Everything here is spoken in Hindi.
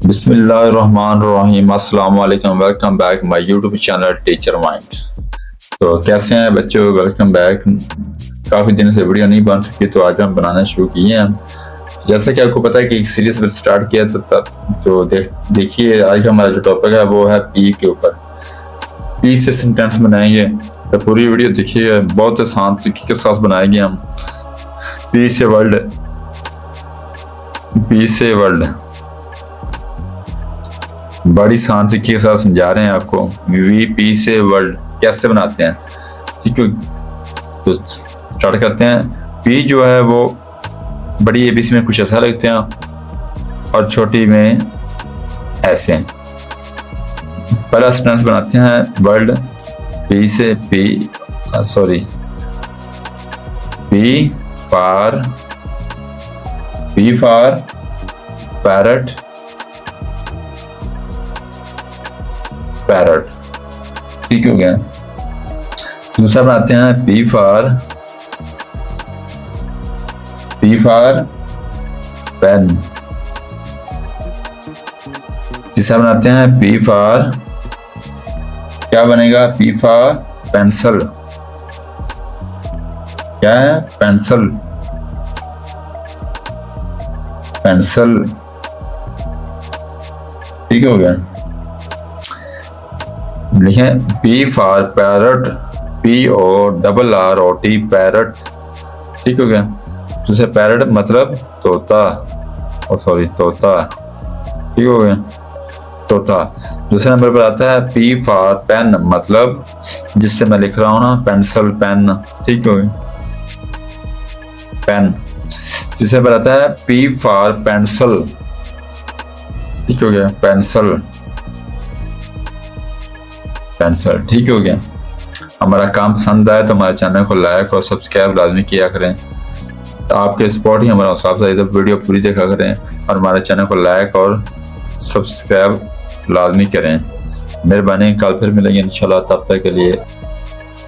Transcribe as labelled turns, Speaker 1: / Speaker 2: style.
Speaker 1: बिस्मिल्लाहिर्रहमानिर्रहीम। अस्सलाम वालेकुम। Welcome back my YouTube channel teacher mind. तो कैसे हैं बच्चों, वेलकम बैक। काफ़ी दिन से वीडियो नहीं बन सकी तो आज हम बनाना शुरू किए हैं। जैसा कि आपको पता है कि एक सीरीज पर स्टार्ट किया तो देखिए आज हमारा जो टॉपिक है वो है पी के ऊपर। पी से सेंटेंस बनाएंगे तो पूरी वीडियो देखिए, बहुत आसान तरीके के साथ बनाएंगे हम। पी से वर्ल्ड, पी से वर्ल्ड बड़ी आसान तरीके के साथ समझा रहे हैं आपको। वी पी से वर्ल्ड कैसे बनाते हैं, ठीक है। तो स्टार्ट करते हैं। पी जो है वो बड़ी एबीसी में कुछ ऐसा लिखते हैं और छोटी में ऐसे। पहला सेंटेंस बनाते हैं वर्ल्ड पी से पी फॉर पैरट, पैरट, ठीक हो गया। दूसरा बनाते हैं पी फॉर पेन। तीसरा बनाते हैं पी फॉर, क्या बनेगा, पी फॉर पेंसिल। क्या है, पेंसिल, पेंसिल, ठीक हो गया। लिखें P for parrot, PORROT, parrot, ठीक हो गया। दूसरे पैरट मतलब तोता, तोता, ठीक हो गया, तोता। दूसरे नंबर पर आता है पी फॉर पेन, मतलब जिससे मैं लिख रहा हूं ना, पेंसिल, पेन, ठीक हो गया, पेन। तीसरे पर आता है पी फॉर पेंसिल, ठीक हो गया, पेंसिल, पेंसिल, ठीक हो गया। हमारा काम पसंद आए तो हमारे चैनल को लाइक और सब्सक्राइब लाजमी किया करें। तो आपके सपोर्ट ही हमारा हौसला अफजाई है। वीडियो पूरी देखा करें और हमारे चैनल को लाइक और सब्सक्राइब लाजमी करें। मेहरबानी, कल फिर मिलेंगे इंशाल्लाह। तब तक के लिए